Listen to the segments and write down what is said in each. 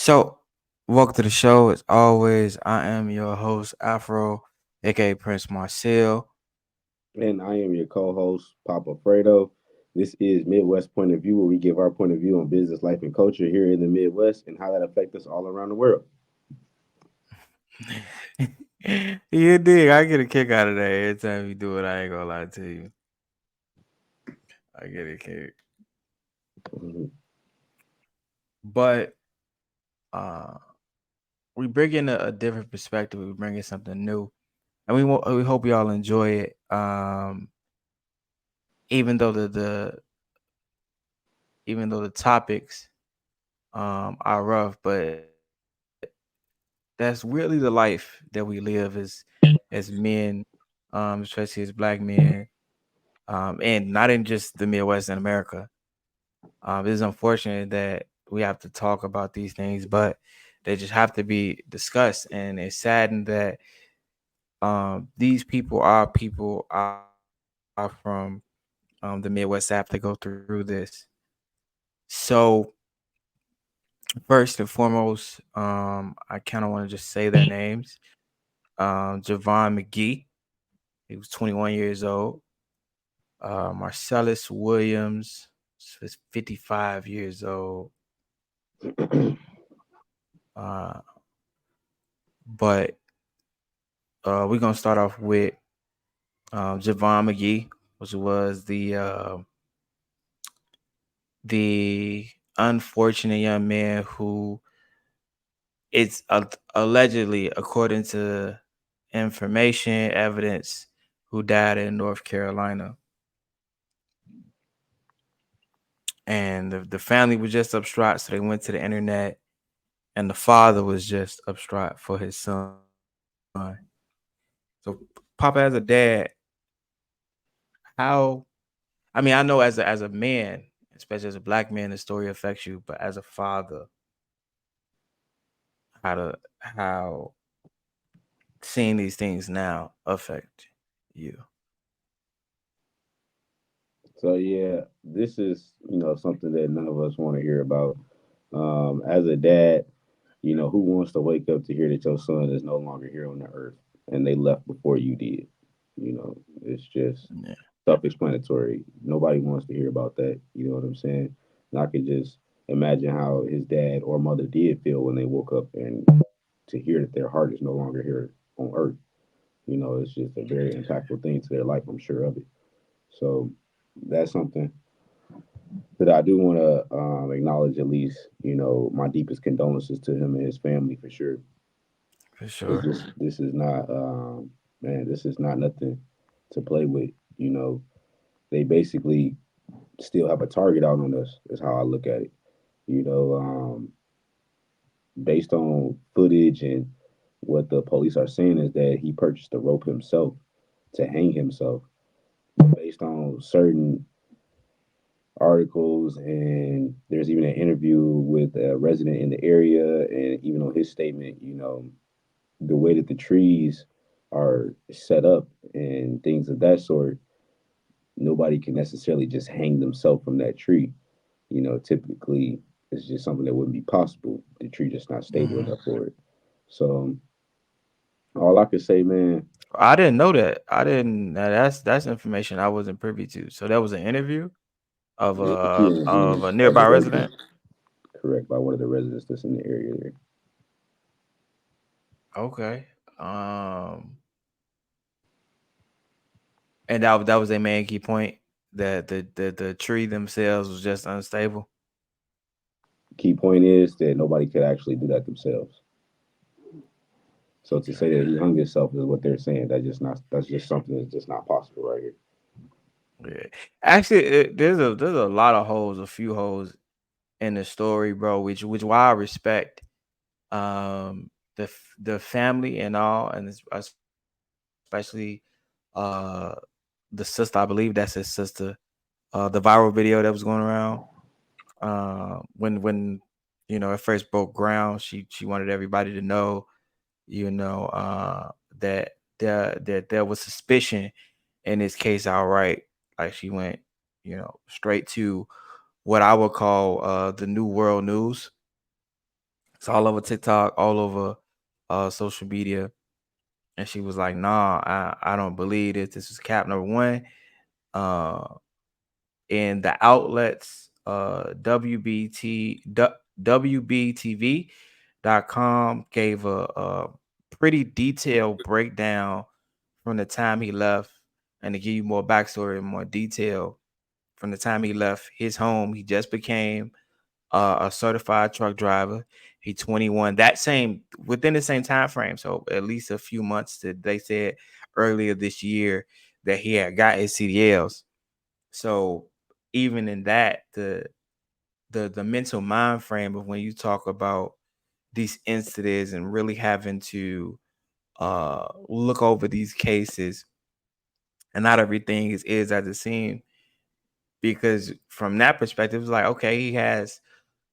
So, welcome to the show. As always, I am your host, Afro, aka Prince Marcel. And I am your co-host, Papa Fredo. This is Midwest Point of View, where we give our point of view on business, life, and culture here in the Midwest and how that affects us all around the world. You dig. I get a kick out of that every time you do it. I ain't gonna lie to you. I get a kick. Mhm. But uh we bring in a different perspective. We bring in something new. And we hope y'all enjoy it. Even though the topics are rough, but that's really the life that we live as men, especially as black men, and not in just the Midwest and America. It's unfortunate that we have to talk about these things, but they just have to be discussed. And it's saddened that these people are from the Midwest have to go through this. So first and foremost, I kind of want to just say their names. Javion McGee, he was 21 years old. Marcellus Williams was 55 years old. Uh, but we're gonna start off with Jevon McGee, which was the unfortunate young man who it's allegedly, according to information, evidence, who died in North Carolina. And the family was just upstraught, so they went to the internet, and the father was just upstraught for his son. So, Papa, as a dad, how? I mean, I know as a man, especially as a black man, the story affects you, but as a father, how seeing these things now affect you? So yeah, this is something that none of us want to hear about. As a dad, who wants to wake up to hear that your son is no longer here on the earth and they left before you did? It's just Yeah. self-explanatory. Nobody wants to hear about that. You know what I'm saying? And I could just imagine how his dad or mother did feel when they woke up and to hear that their heart is no longer here on earth. It's just a very impactful thing to their life. I'm sure of it. So that's something that I do want to acknowledge. At least, my deepest condolences to him and his family for sure. For Because sure. this is not man, this is not nothing to play with. They basically still have a target out on us. Is how I look at it. You know, um, Based on footage and what the police are saying is that he purchased the rope himself to hang himself. Based on certain articles, and there's even an interview with a resident in the area, and even on his statement, the way that the trees are set up and things of that sort, nobody can necessarily just hang themselves from that tree. Typically it's just something that wouldn't be possible. The tree just not stable Hmm. enough for it. So all I could say, man, I didn't know that. I didn't. That's information I wasn't privy to. So that was an interview of it was a key of interview a of a nearby resident, resident. correct, by one of the residents that's in the area there. Okay. Um, and that was a main key point that the tree themselves was just unstable. Key point is that nobody could actually do that themselves. So to Okay. say that he hung himself is what they're saying. That's just something that's just not possible right here. Yeah. Actually, there's a lot of holes, a few holes in the story, bro. Which why I respect the family and all, and especially uh the sister. I believe that's his sister. The viral video that was going around. When it first broke ground, she wanted everybody to know, you know, that there was suspicion in this case. Outright, like she went, straight to what I would call the New World News, It's all over TikTok, all over social media. And she was like, "Nah, I don't believe this. This is cap number one." Uh, and the outlets, WBTV.com gave a pretty detailed breakdown from the time he left, and to give you more backstory and more detail, from the time he left his home, he just became a certified truck driver. He 21. That same within the same time frame, so at least a few months. That they said earlier this year that he had got his CDLs. So even in that, the mental mind frame of when you talk about these incidents and really having to look over these cases, and not everything is as it seems, because from that perspective it's like, okay, he has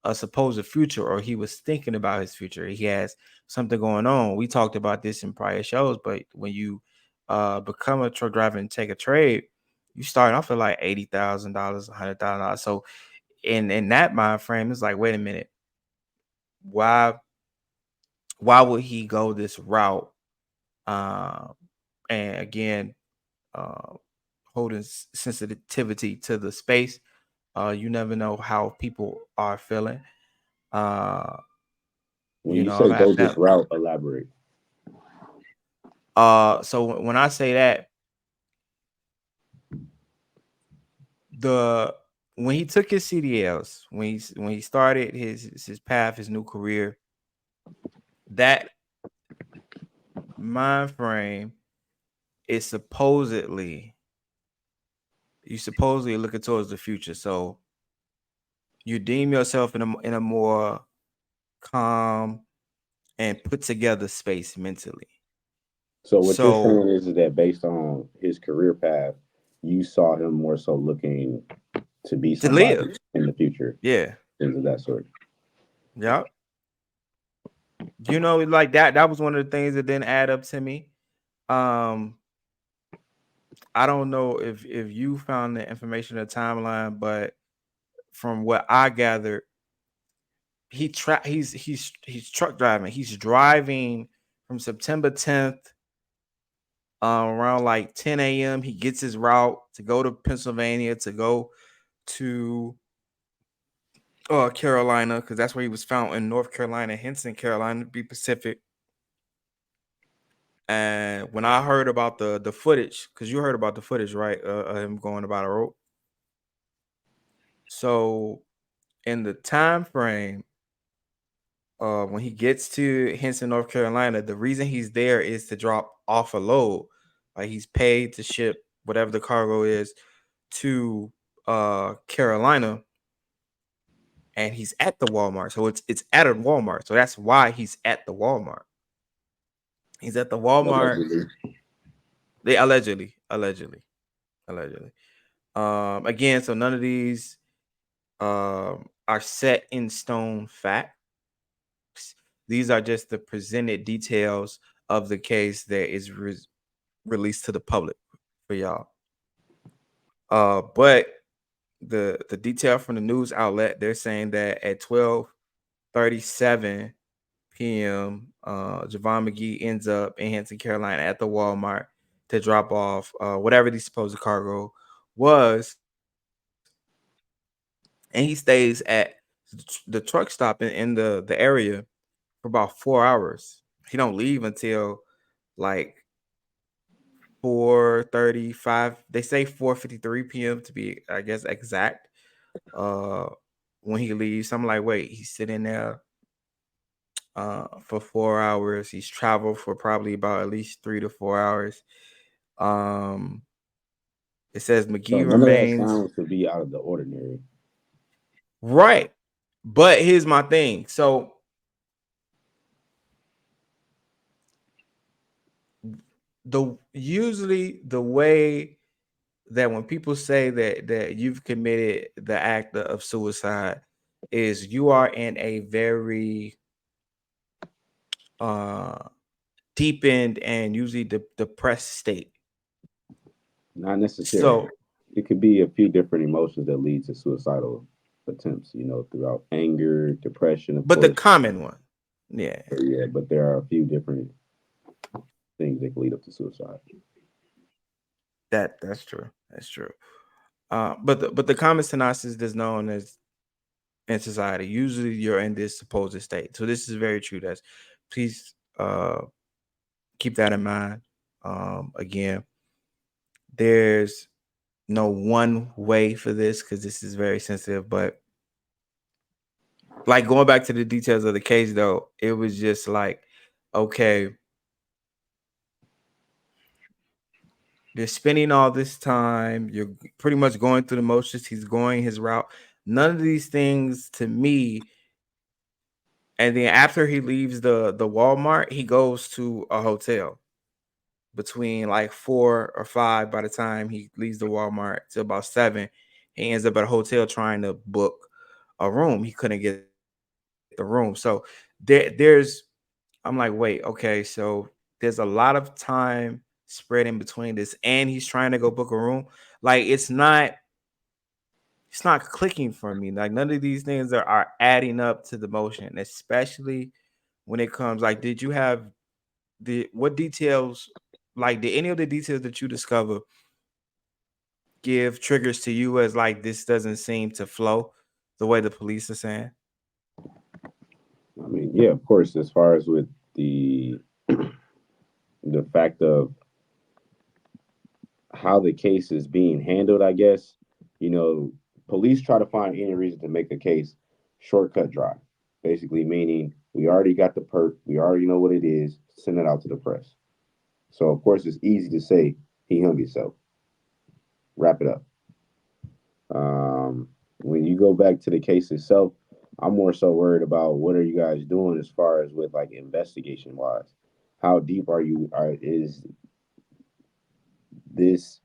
a supposed future, or he was thinking about his future. He has something going on. We talked about this in prior shows, but when you become a truck driver and take a trade, you start off at like $80,000, $100,000. So in that mind frame, it's like, wait a minute, why why would he go this route? Uh, and again, uh, holding sensitivity to the space. You never know how people are feeling. Uh, When you I'm say at go this that. route, elaborate. So when I say that, the when he took his CDLs, when he started his path, his new career, that mind frame is supposedly you supposedly looking towards the future. So you deem yourself in a more calm and put together space mentally. So what you're So saying is that based on his career path, you saw him more so looking to be to somebody live, in the future, yeah, things of that sort. yeah. Like that was one of the things that didn't add up to me. Um, I don't know if you found the information in the timeline, but from what I gathered, he's truck driving. He's driving from September 10th, around like 10 a.m. He gets his route to go to Pennsylvania, to go to Carolina, because that's where he was found, in North Carolina, Henson, Carolina, to be Pacific. And when I heard about the footage, because you heard about the footage, right? Him going about a road. So in the time frame, when he gets to Henson, North Carolina, the reason he's there is to drop off a load. Like, he's paid to ship whatever the cargo is to Carolina, and he's at the Walmart. So it's at a Walmart. So that's why he's at the Walmart. He's at the Walmart. Allegedly. They allegedly. Again, so none of these are set in stone facts. These are just the presented details of the case that is released to the public for y'all. But the detail from the news outlet, they're saying that at 12:37 p.m., Javion McGee ends up in Henson, Carolina, at the Walmart to drop off whatever the supposed cargo was, and he stays at the truck stop in the area for about 4 hours. He don't leave until like 4:35. They say 4:53 p.m. to be, I guess, exact. Uh, when he leaves, I'm like, wait, he's sitting there for 4 hours. He's traveled for probably about at least 3 to 4 hours. Um, it says So McGee none of that remains sounds to be out of the ordinary. right. But here's my thing. So the usually the way that when people say that you've committed the act of suicide is you are in a very uh deepened and usually depressed state. Not necessarily. So, It could be a few different emotions that lead to suicidal attempts, throughout anger, depression, of but the course. common one. Yeah, But yeah, but there are a few different things that can lead up to suicide. that's true. That's true. But the common synopsis is known as in society. Usually, you're in this supposed state. So this is very true. That's please keep that in mind. Again, there's no one way for this because this is very sensitive. But like going back to the details of the case, though, it was just like, okay, you're spending all this time. You're pretty much going through the motions. He's going his route. None of these things to me. And then after he leaves the Walmart, he goes to a hotel between like 4 or 5. By the time he leaves the Walmart to about 7, he ends up at a hotel trying to book a room. He couldn't get the room. So there's I'm like, wait, okay, so there's a lot of time spread in between this, and he's trying to go book a room. Like it's not clicking for me. Like none of these things are adding up to the motion, especially when it comes like, did you have the what details, like did any of the details that you discover give triggers to you as like this doesn't seem to flow the way the police are saying? I mean, yeah, of course, as far as with the the fact of how the case is being handled, I guess, you know, police try to find any reason to make a case shortcut dry. Basically meaning we already got the perp, we already know what it is, send it out to the press. So of course it's easy to say he hung himself. Wrap it up. When you go back to the case itself, I'm more so worried about what are you guys doing as far as with like investigation wise. How deep are you? Is this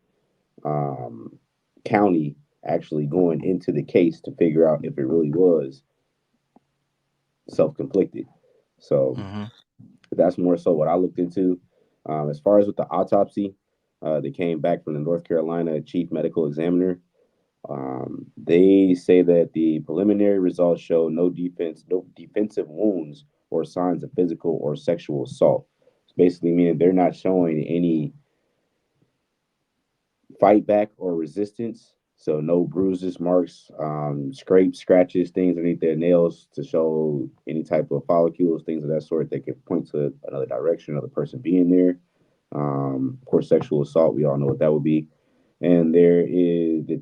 um, county actually going into the case to figure out if it really was self-conflicted? So Mm-hmm. that's more so what I looked into. As far as with the autopsy, that came back from the North Carolina chief medical examiner. They say that the preliminary results show no defensive wounds or signs of physical or sexual assault. It's basically meaning they're not showing any fight back or resistance. So no bruises, marks, scrapes, scratches, things underneath their nails to show any type of follicles, things of that sort that could point to another direction, another person being there. Of course, sexual assault, we all know what that would be. And there is the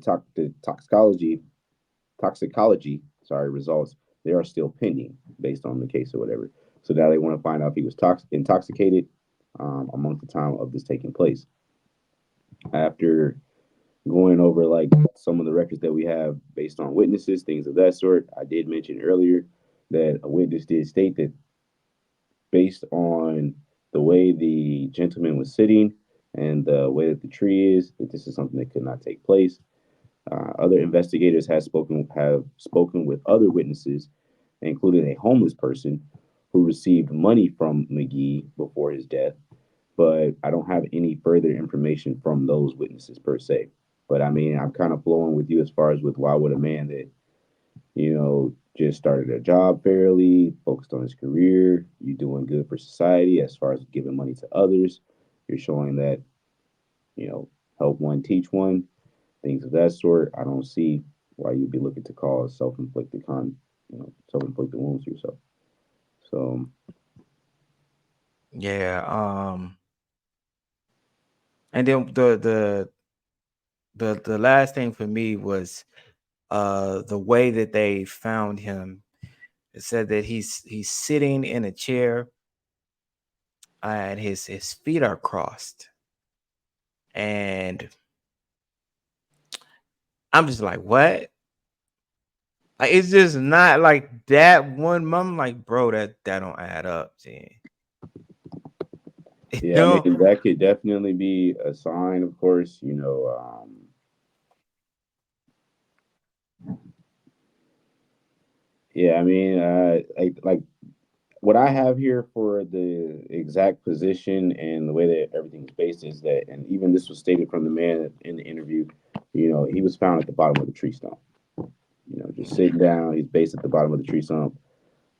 toxicology, sorry, results. They are still pending based on the case or whatever. So now they want to find out if he was intoxicated amongst the time of this taking place. After going over like some of the records that we have based on witnesses, things of that sort, I did mention earlier that a witness did state that based on the way the gentleman was sitting and the way that the tree is, that this is something that could not take place. Other investigators have spoken with other witnesses, including a homeless person who received money from McGee before his death. But I don't have any further information from those witnesses per se. But I mean, I'm kind of flowing with you as far as with why would a man that just started a job fairly, focused on his career, you doing good for society as far as giving money to others, you're showing that you know help one, teach one, things of that sort. I don't see why you'd be looking to cause self-inflicted wounds to yourself. So Yeah. And then the last thing for me was the way that they found him. It said that he's sitting in a chair and his feet are crossed. And I'm just like, what? Like it's just not like that one mom. Like, bro, that don't add up, Jen. You yeah, I know? mean that could definitely be a sign, of course. Yeah, I mean, like what I have here for the exact position and the way that everything is based is that, and even this was stated from the man in the interview, he was found at the bottom of the tree stump, just sitting down. He's based at the bottom of the tree stump.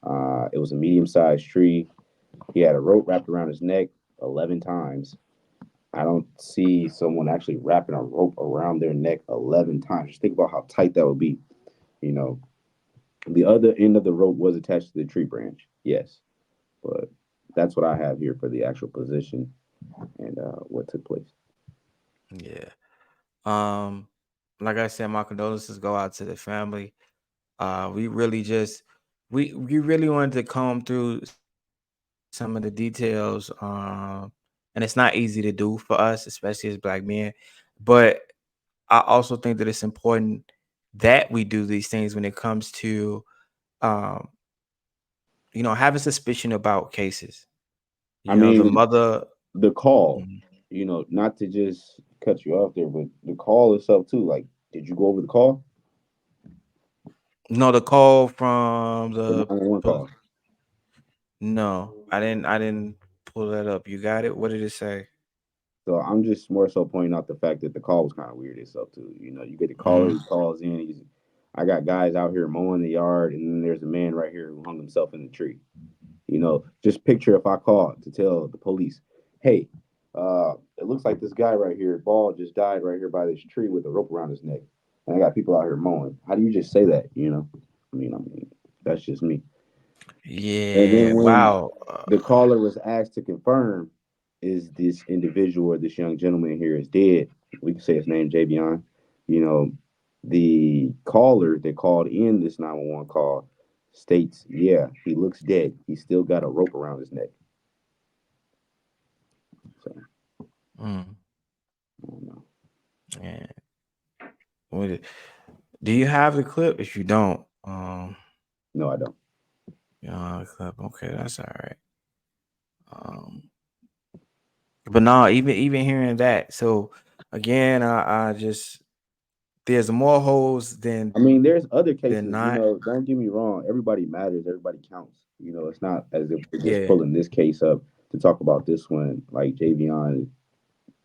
It was a medium sized tree. He had a rope wrapped around his neck 11 times. I don't see someone actually wrapping a rope around their neck 11 times. Just think about how tight that would be. You know, the other end of the rope was attached to the tree branch. Yes, but that's what I have here for the actual position and what took place. Yeah. Um, like I said, my condolences go out to the family. We really just we really wanted to comb through some of the details. And it's not easy to do for us, especially as black men. But I also think that it's important that we do these things when it comes to um, having suspicion about cases. I The mean, mother. the call, Mhm. not to just cut you off there, but the call itself too. Like, did you go over the call? No, the call from The the 911 call. no, I didn't pull that up. You got it? What did it say? So I'm just more so pointing out the fact that the call was kind of weird itself too. You get the caller, he Mhm. calls in. I got guys out here mowing the yard, and then there's a man right here who hung himself in the tree. Just picture if I called to tell the police, hey, it looks like this guy right here, bald, just died right here by this tree with a rope around his neck, and I got people out here mowing. How do you just say that? I mean, that's just me. And then Yeah. when Wow. the caller was asked to confirm, is this individual or this young gentleman here is dead? We can say his name, Javion. You know, the caller that called in this 911 call states, yeah, he looks dead. He's still got a rope around his neck. So, Mm, I don't know. yeah. What do you have the clip? If you don't, No, I don't. clip. Okay, that's all right. Um, but no, even hearing that. So again, I just there's more holes I mean, there's other than cases, not. don't get me wrong. Everybody matters. Everybody counts. It's not as if we're just Yeah, pulling this case up to talk about this one. Like Javion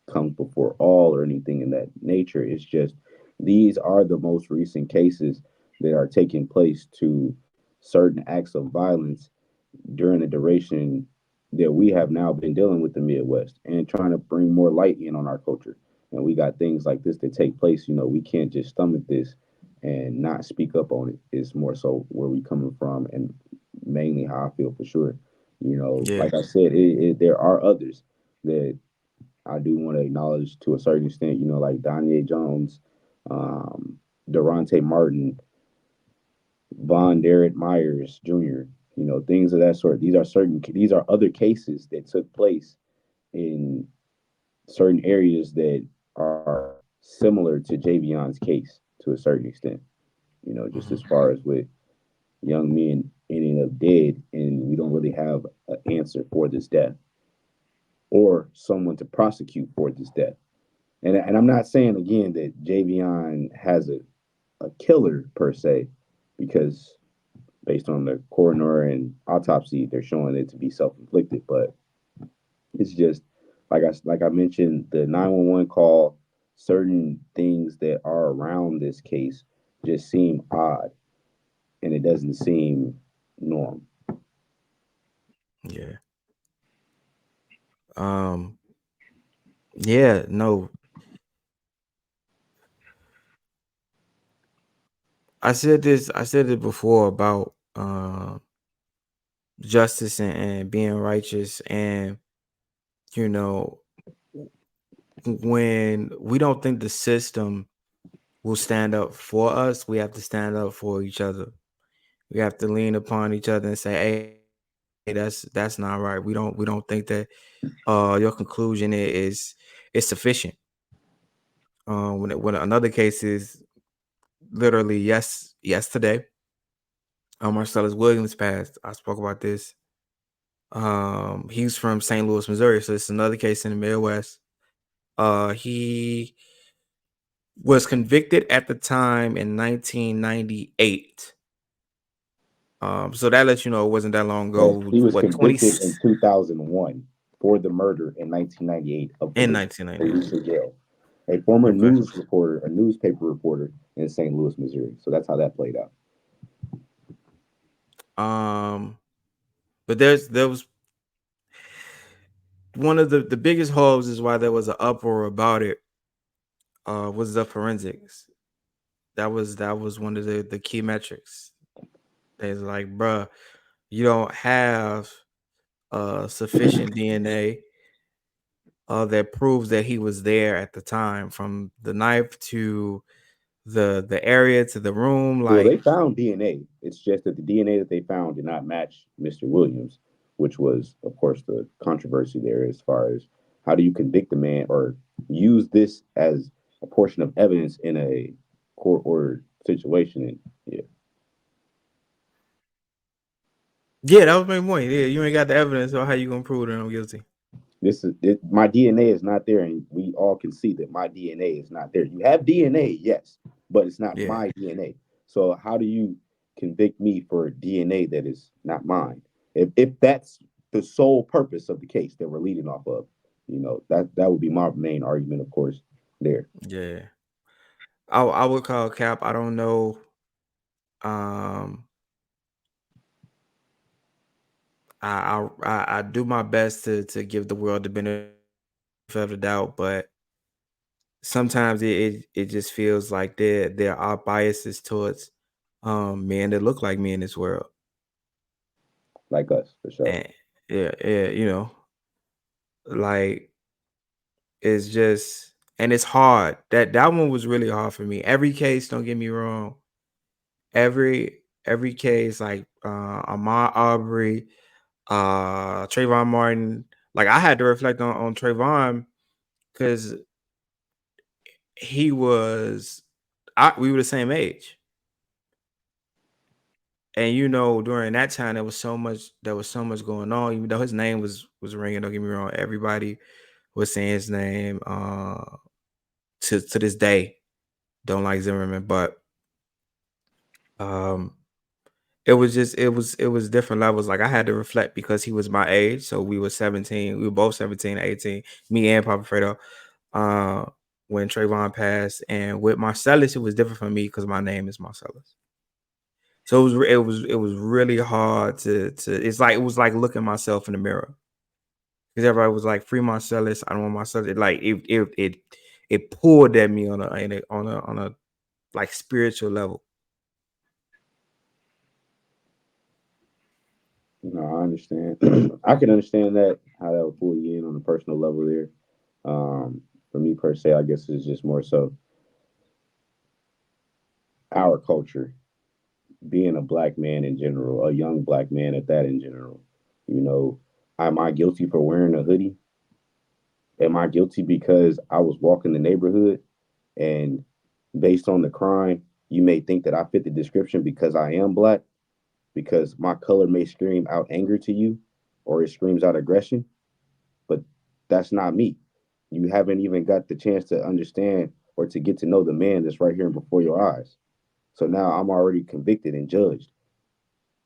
comes before all or anything in that nature. It's just these are the most recent cases that are taking place to certain acts of violence during the duration that we have now been dealing with the Midwest and trying to bring more light in on our culture. And we got things like this that take place. We can't just stomach this and not speak up on it. It's more so where we coming from and mainly how I feel for sure. yeah. Like I said, there are others that I do want to acknowledge to a certain extent, like Danye Jones, um, Durante Martin, Von Derek Myers Jr., things of that sort. These are other cases that took place in certain areas that are similar to Javion's case to a certain extent, just Hmm. as far as with young men ending up dead and we don't really have an answer for this death or someone to prosecute for this death. And I'm not saying again that Javion has a killer per se, because based on the coroner and autopsy, they're showing it to be self inflicted. But it's just like I mentioned, the 911 call, certain things that are around this case just seem odd, and it doesn't seem normal. Yeah. Um. Yeah. No. I said this. I said it before about justice and being righteous, and you know when we don't think the system will stand up for us, we have to stand up for each other. We have to lean upon each other and say, "Hey, that's not right. We don't think that your conclusion is sufficient." When another case is literally yesterday, Marcellus Williams passed. I spoke about this. He's from St. Louis, Missouri, so it's another case in the Midwest. He was convicted at the time in 1998. So that lets you know it wasn't that long Yes, ago. he was What, 20 convicted in 2001 for the murder in 1998 of in police 1998? in jail. A former Okay. news reporter, a newspaper reporter in St. Louis, Missouri. So that's how that played out. Um, but there was one of the biggest holes is why there was an uproar about it. Was the forensics. That was one of the key metrics. It's like, bruh, you don't have sufficient DNA that proves that he was there at the time, from the knife to the area to the room. Well, they Like, found DNA. It's just that the DNA that they found did not match Mr. Williams, which was, of course, the controversy there as far as how do you convict a man or use this as a portion of evidence in a court ordered situation. And yeah, yeah, that was my point. Yeah, you ain't got the evidence, so how you gonna prove that I'm guilty? this is it, my DNA is not there, and we all can see that my DNA is not there. You have DNA, yes, but it's not Yeah, my DNA. So how do you convict me for DNA that is not mine? If that's the sole purpose of the case that we're leading off of, that would be my main argument, of course. There, yeah. I would call cap. I don't know. Um, I do my best to give the world the benefit of the doubt, but sometimes it just feels like there are biases towards men that look like me in this world. like us for sure. And yeah, yeah, like, it's just, and it's hard. That one was really hard for me. Every case, don't get me wrong. Every case, like Ahmaud Arbery, Trayvon Martin, like I had to reflect on Trayvon because he was, we were the same age. And during that time there was so much going on. Even though his name was ringing, don't get me wrong, everybody was saying his name. To this day, don't like Zimmerman, but um, it was different levels. Like I had to reflect because he was my age, so we were 17. We were both 17, 18. Me and Papa Fredo. Uh, when Trayvon passed, and with Marcellus, it was different for me because my name is Marcellus. So it was really hard to. It's like it was like looking myself in the mirror because everybody was like, "Free Marcellus." I don't want Marcellus. It pulled at me on a like spiritual level. No, I understand. I can understand that how that would pull you in on a personal level there. For me per se, I guess it's just more so our culture, being a black man in general, a young black man at that in general. You know, am I guilty for wearing a hoodie? Am I guilty because I was walking the neighborhood and based on the crime, you may think that I fit the description because I am black, because my color may scream out anger to you or it screams out aggression, but that's not me. You haven't even got the chance to understand or to get to know the man that's right here before your eyes. So now I'm already convicted and judged.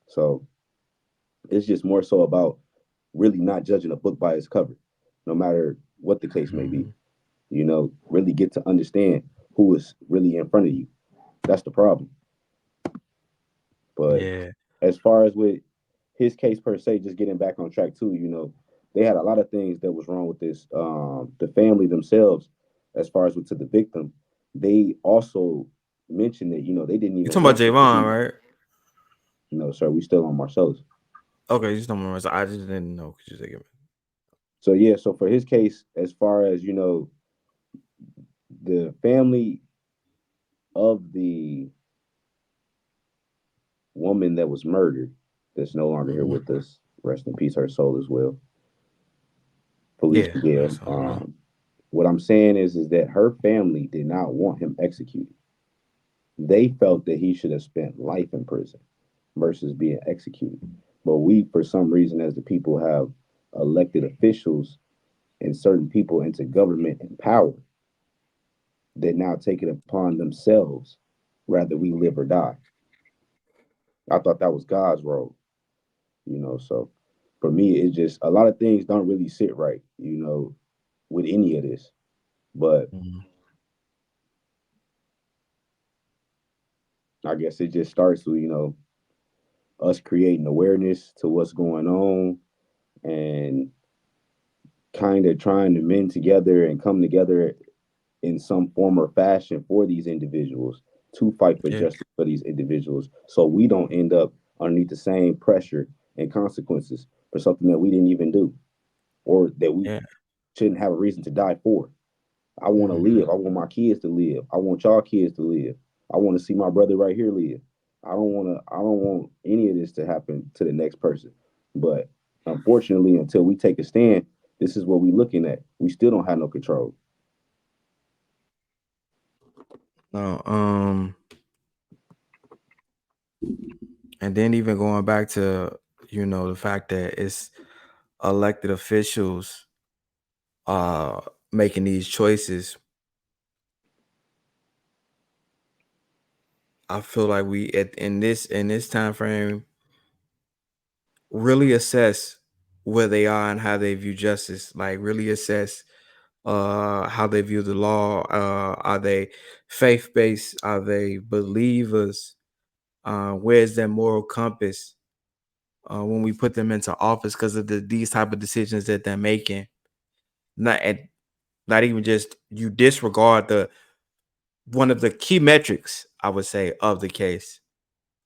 So it's just more so about really not judging a book by its cover, no matter what the case may be. Mhm. Really get to understand who is really in front of you. That's the problem. But Yeah. as far as with his case per se, just getting back on track too, they had a lot of things that was wrong with this. The family themselves, as far as with to the victim, they also mentioned that they didn't You even talking about want this to Javon, be. right? Sir, we still on Marcellus. Okay, you just talking about Marcellus. I just didn't know. Could you take it? So yeah, so for his case, as far as the family of the woman that was murdered, that's no longer here Mhm. with us. Rest in peace, her soul as well. Felice Yeah, Miguel. that's all right. What I'm saying is that her family did not want him executed. They felt that he should have spent life in prison versus being executed. But we, for some reason, as the people, have elected officials and certain people into government and power that now take it upon themselves rather we live or die. I thought that was God's role, So for me, it's just a lot of things don't really sit right, with any of this. But Mhm. I guess it just starts with, us creating awareness to what's going on and kind of trying to mend together and come together in some form or fashion for these individuals to fight for Yeah. justice for these individuals so we don't end up underneath the same pressure and consequences for something that we didn't even do or that we Yeah. shouldn't have a reason to die for. I want to Hmm. live. I want my kids to live. I want y'all kids to live. I want to see my brother right here live. I don't want any of this to happen to the next person. But unfortunately, until we take a stand, this is what we're looking at. We still don't have no control. No. And then even going back to the fact that it's elected officials uh making these choices, I feel like we in this time frame really assess where they are and how they view justice. Like really assess how they view the law. Are they faith based? Are they believers? Where's their moral compass when we put them into office because of these type of decisions that they're making? Not and not even just you disregard the one of the key metrics I would say of the case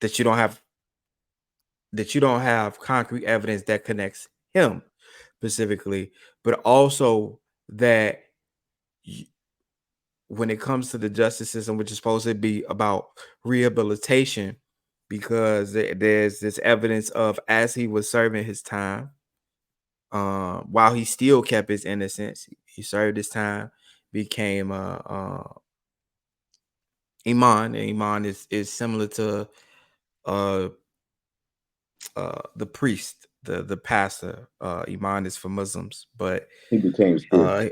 that you don't have concrete evidence that connects him specifically, but also that y- when it comes to the justice system, which is supposed to be about rehabilitation, because there's this evidence of as he was serving his time, while he still kept his innocence, he served his time, became Iman, and Iman is similar to uh the priest, the pastor. Iman is for Muslims, but He became uh spiritual.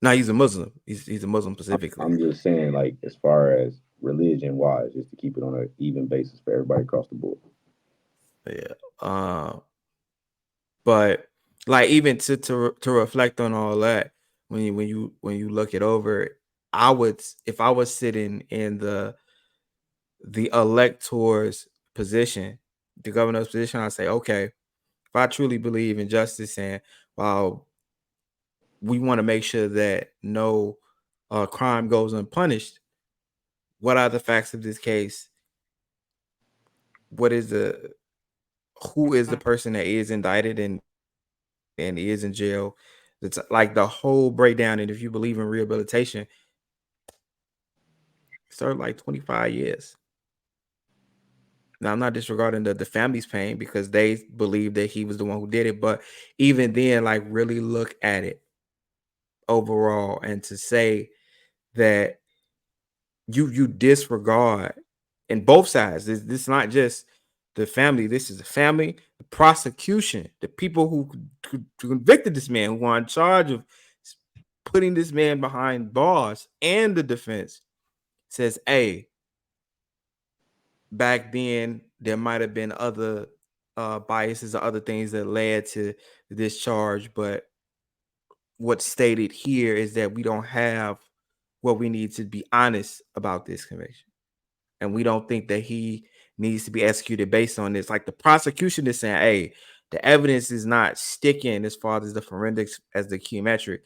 no, he's a Muslim. He's a Muslim specifically. I'm just saying, like, as far as religion wise, just to keep it on an even basis for everybody across the board. Yeah. But like even to reflect on all that, when you look it over, if I was sitting in the elector's position, the governor's position, I'd say, okay, if I truly believe in justice and while we want to make sure that no crime goes unpunished, what are the facts of this case? What is the who is the person that is indicted and is in jail? It's like the whole breakdown. And if you believe in rehabilitation, serve like 25 years. Now I'm not disregarding the family's pain because they believe that he was the one who did it, but even then, like really look at it overall and to say that you disregard in both sides. This is not just the family. This is the family, the prosecution, the people who convicted this man, who are in charge of putting this man behind bars, and the defense says, "Hey, back then there might have been other biases or other things that led to this charge, but what's stated here is that we don't have what we need to be honest about this conviction." And we don't think that he needs to be executed based on this. Like the prosecution is saying, hey, the evidence is not sticking as far as the forensics as the key metric.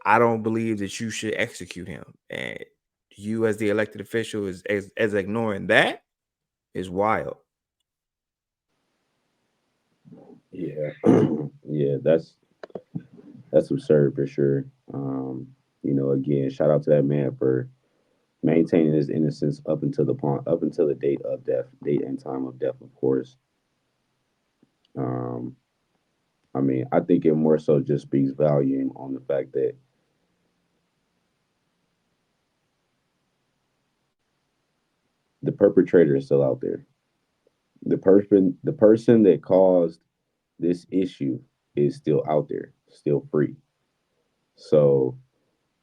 I don't believe that you should execute him. And you as the elected official is as ignoring that is wild. Yeah, yeah, that's absurd for sure. Again, shout out to that man for maintaining his innocence up until the date of death, date and time of death, of course. Um, I mean, I think it more so just speaks volume on the fact that the perpetrator is still out there. The person that caused this issue is still out there, still free. So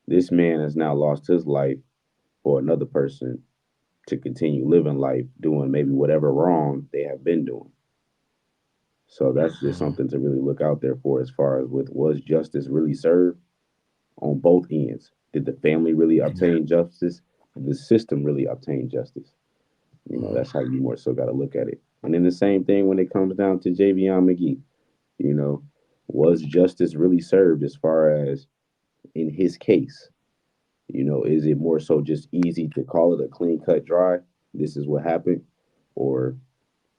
this man has now lost his life for another person to continue living life doing maybe whatever wrong they have been doing. So that's just Mhm. something to really look out there for as far as with was justice really served on both ends? Did the family really Yeah. obtain justice? Did the system really obtain justice? That's how you more so got to look at it. And then the same thing when it comes down to Javion McGee. You know, was justice really served as far as in his case? Is it more so just easy to call it a clean cut dry? This is what happened, or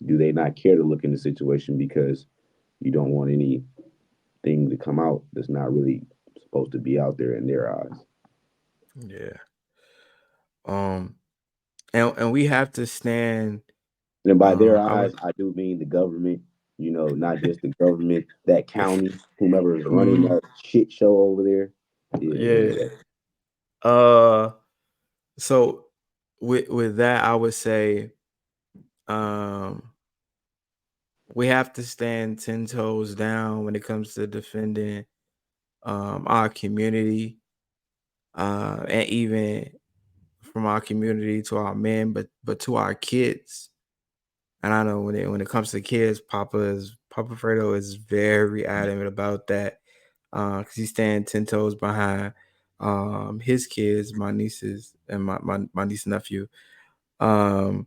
do they not care to look in the situation because you don't want anything to come out that's not really supposed to be out there in their eyes? Yeah. Um, and we have to stand. And by their I eyes, would. I do mean the government, not just the government, that county, whomever is running Mhm. that shit show over there. Yeah. Yeah. Uh. So with that, I would say, um, we have to stand 10 toes down when it comes to defending our community, and even from our community to our men, but to our kids. And I know when it comes to kids, Papa Fredo is very adamant about that, because he stands 10 toes behind his kids, my nieces, and my niece and nephew. Um,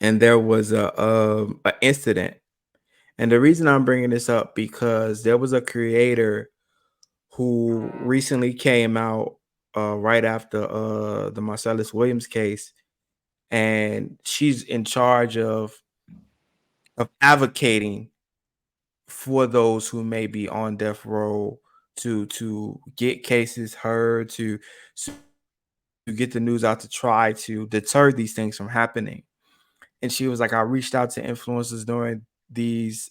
and there was a incident, and the reason I'm bringing this up because there was a creator who recently came out right after the Marcellus Williams case, and she's in charge of advocating for those who may be on death row to get cases heard, to get the news out, to try to deter these things from happening. And she was like, I reached out to influencers during these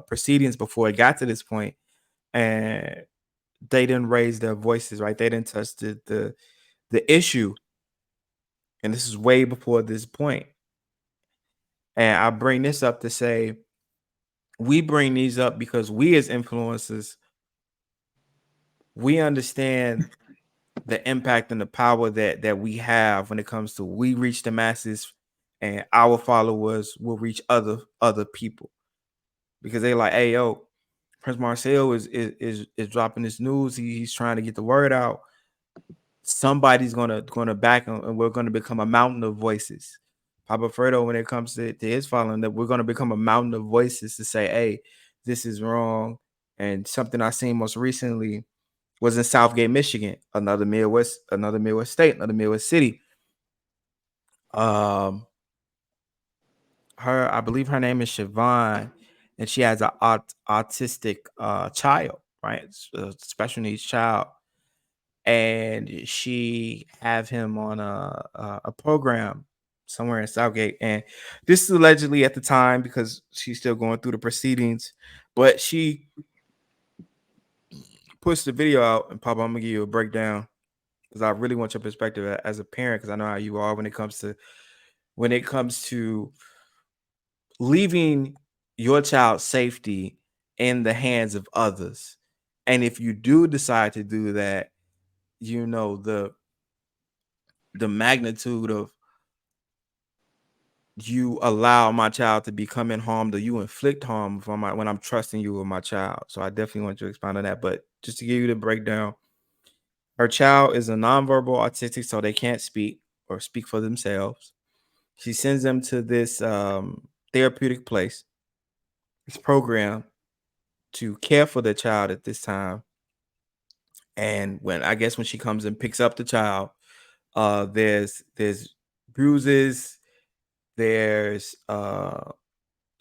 proceedings before it got to this point, and they didn't raise their voices, right? They didn't touch the issue, and this is way before this point. And I bring this up to say we bring these up because we as influencers, we understand the impact and the power that we have when it comes to we reach the masses, and our followers will reach other people because they like, hey yo, Prince Marcel is dropping this news. He's trying to get the word out. Somebody's gonna back him, and we're gonna become a mountain of voices. Papa Fredo, when it comes to his following, that we're gonna become a mountain of voices to say, hey, this is wrong. And something I seen most recently was in Southgate, Michigan, another Midwest state, another Midwest city. Um, I believe her name is ShaVon, and she has an autistic child, right? A special needs child, and she have him on a program somewhere in Southgate, and this is allegedly at the time because she's still going through the proceedings, but she puts the video out, and Papa, I'm gonna give you a breakdown because I really want your perspective as a parent, because I know how you are when it comes to leaving your child's safety in the hands of others. And if you do decide to do that, you know the magnitude of you allow my child to become in harm, or you inflict harm when I'm trusting you with my child. So I definitely want you to expand on that. But just to give you the breakdown, her child is a nonverbal autistic, so they can't speak or speak for themselves. She sends them to this therapeutic place, this program to care for the child at this time. And when she comes and picks up the child, there's bruises, there's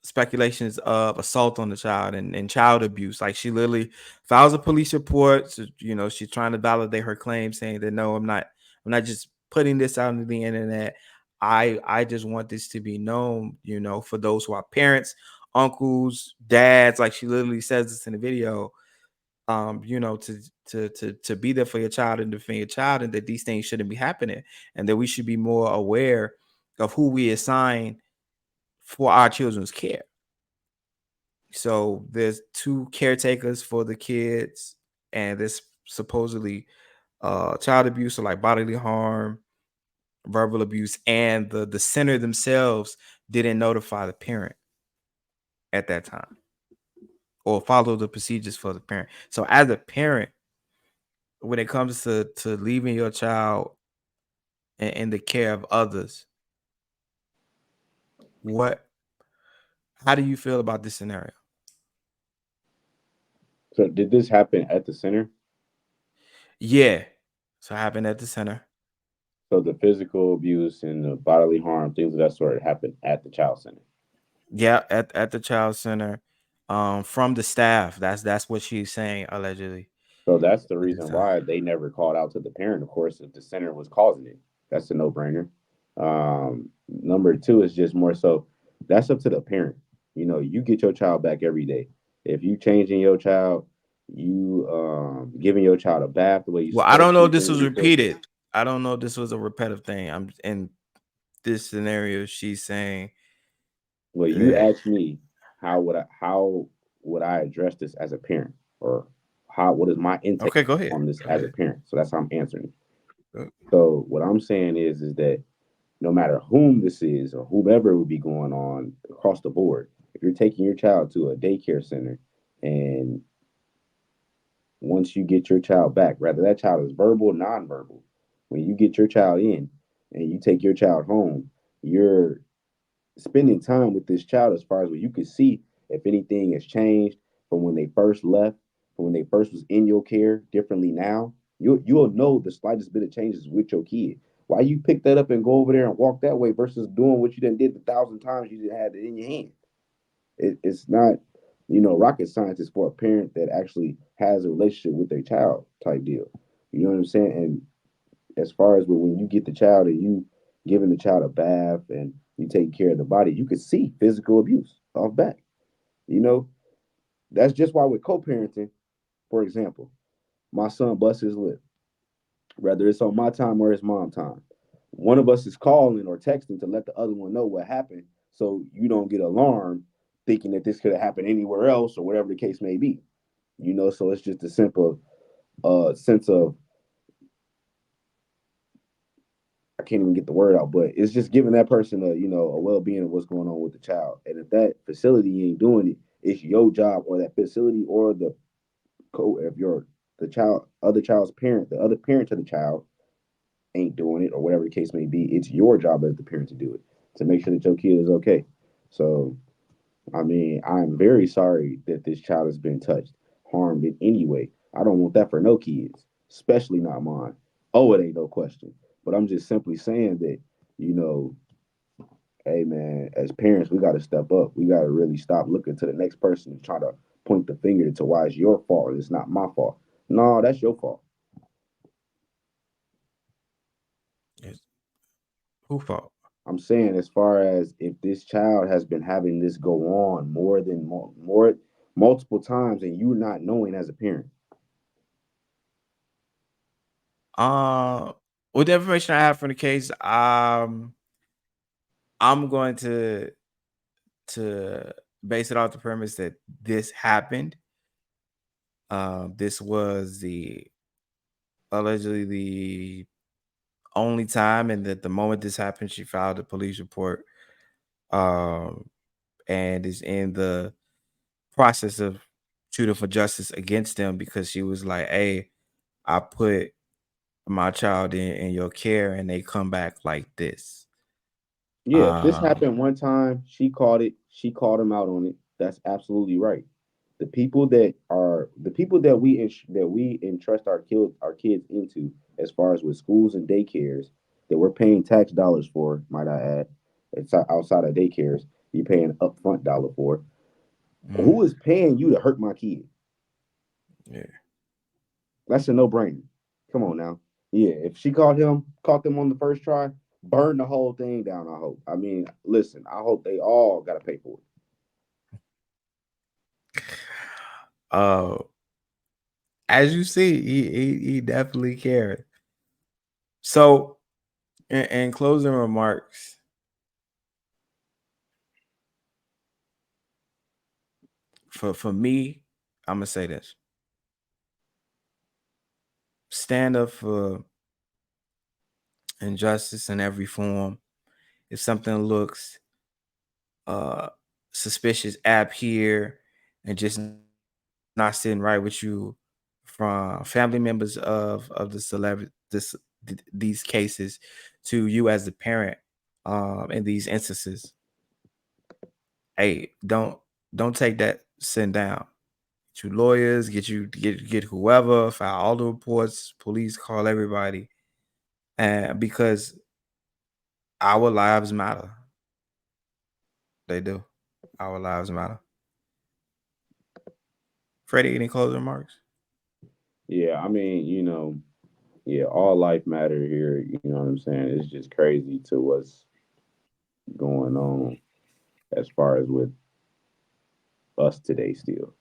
speculations of assault on the child and child abuse. Like she literally files a police report. So, she's trying to validate her claim, saying that no, I'm not just putting this out on the internet. I just want this to be known, for those who are parents, uncles, dads. Like she literally says this in the video. To be there for your child and defend your child, and that these things shouldn't be happening, and that we should be more aware of who we assign for our children's care. So there's two caretakers for the kids, and there's supposedly child abuse, or like bodily harm, verbal abuse, and the center themselves didn't notify the parent at that time or follow the procedures for the parent. So as a parent, when it comes to leaving your child in the care of others, What? How do you feel about this scenario? So did this happen at the center? Yeah. So it happened at the center. So the physical abuse and the bodily harm, things of that sort, happened at the child center. Yeah, at the child center, from the staff. That's what she's saying allegedly So that's the at the reason time. why they never called out to the parent, of course, if the center was causing it. That's a no brainer. Number two is just more so that's up to the parent. You know, you get your child back every day. If you changing your child, you giving your child a bath the way you're Well, I supposed don't to know be if this giving was your child. repeated. I don't know if this was a repetitive thing. I'm in this scenario. She's saying Well, you that. asked me how would I address this as a parent, or how what is my intake Okay, go ahead. on this Go as a ahead. parent? So that's how I'm answering. Go- So what I'm saying is that no matter whom this is or whomever would be going on across the board, if you're taking your child to a daycare center and once you get your child back, whether that child is verbal or nonverbal, when you get your child in and you take your child home, you're spending time with this child as far as what you can see if anything has changed from when they first left, from when they first was in your care differently now. You'll know the slightest bit of changes with your kid. Why you pick that up and go over there and walk that way versus doing what you done did 1,000 times you didn't have it in your hand. It's not, rocket science is for a parent that actually has a relationship with their child type deal. You know what I'm saying? And as far as when you get the child and you giving the child a bath and you take care of the body, you can see physical abuse off back. You know, that's just why with co-parenting, for example, my son busts his lip, whether it's on my time or his mom time. One of us is calling or texting to let the other one know what happened so you don't get alarmed thinking that this could have happened anywhere else or whatever the case may be. So it's just a simple sense of, I can't even get the word out, but it's just giving that person a well-being of what's going on with the child. And if that facility ain't doing it, it's your job, or that facility, or if you're the child, other child's parent, the other parent to the child ain't doing it, or whatever the case may be, it's your job as the parent to do it, to make sure that your kid is okay. So, I mean, I'm very sorry that this child has been touched, harmed in any way. I don't want that for no kids, especially not mine. Oh, it ain't no question. But I'm just simply saying that, you know, hey man, as parents, we got to step up. We got to really stop looking to the next person and try to point the finger to why it's your fault and it's not my fault. No, that's your fault. It's who fault? I'm saying, as far as if this child has been having this go on more multiple times and you not knowing as a parent. Uh, with the information I have from the case, I'm going to base it off the premise that this happened. This was the allegedly the only time, and that the moment this happened, she filed a police report, um, and is in the process of shooting for justice against them because she was like, "Hey, I put my child in your care, and they come back like this." Yeah, if this Um, happened one time, she caught it. She called him out on it. That's absolutely right. The people that we entrust our kids into, as far as with schools and daycares that we're paying tax dollars for, might I add, it's outside of daycares, you're paying upfront dollar for. mm, Who is paying you to hurt my kid? yeah. That's a no brainer. Come on now. Yeah, if she caught them on the first try, burn the whole thing down. I hope. I mean, listen, I hope they all got to pay for it. Uh, as you see, he definitely cared. So, in closing remarks, for me, I'm gonna say this: stand up for injustice in every form. If something looks uh suspicious app here and just not sitting right with you from family members of the celebrity these cases to you as the parent in these instances, hey, don't take that sitting down. Get you lawyers, get whoever, file all the reports, police, call everybody, and because our lives matter, they do. Our lives matter. Freddie, any closing remarks? Yeah, I mean, yeah, all life matter here. You know what I'm saying? It's just crazy to what's going on as far as with us today still.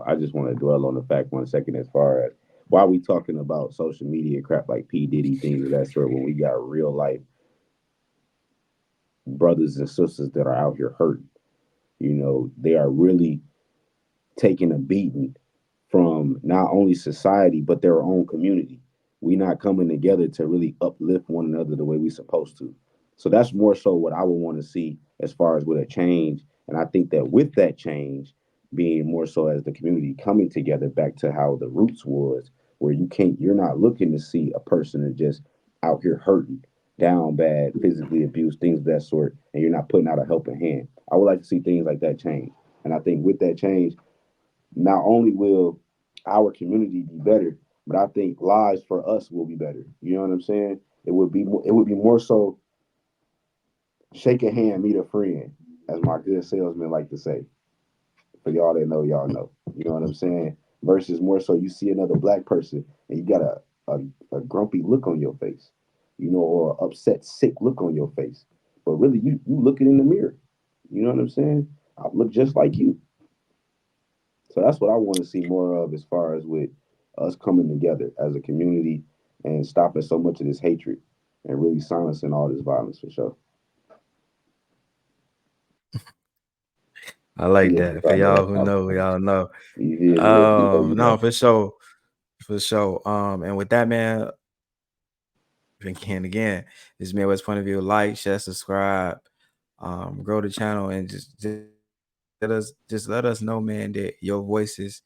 I just want to dwell on the fact 1 second as far as why we talking about social media crap like P. Diddy, things of that sort, when we got real life brothers and sisters that are out here hurting. They are really taking a beating from not only society but their own community. We not coming together to really uplift one another the way we supposed to. So that's more so what I would want to see as far as with a change. And I think that with that change being more so as the community coming together back to how the roots was, where you're not looking to see a person that just out here hurting, down bad, physically abused, things of that sort, and you're not putting out a helping hand. I would like to see things like that change. And I think with that change, not only will our community be better, but I think lives for us will be better. You know what I'm saying? It would be more so shake a hand, meet a friend, as my good salesman like to say. For y'all that know, y'all know. You know what I'm saying? Versus more so you see another black person and you got a grumpy look on your face, or upset, sick look on your face. But really you looking in the mirror. You know what I'm saying? I look just like you. So that's what I want to see more of as far as with us coming together as a community and stopping so much of this hatred and really silencing all this violence for sure. I like Yeah, that. For I know y'all that's who my know, y'all know. you feel me? You No, know. for sure. For sure. And with that, man, again, this is Midwest Point of View. Like, share, subscribe, grow the channel, and just let us know, man, that your voices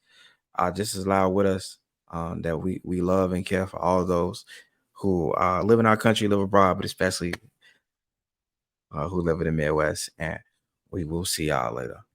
are just as loud with us. That we love and care for all those who live in our country, live abroad, but especially who live in the Midwest. And we will see y'all later.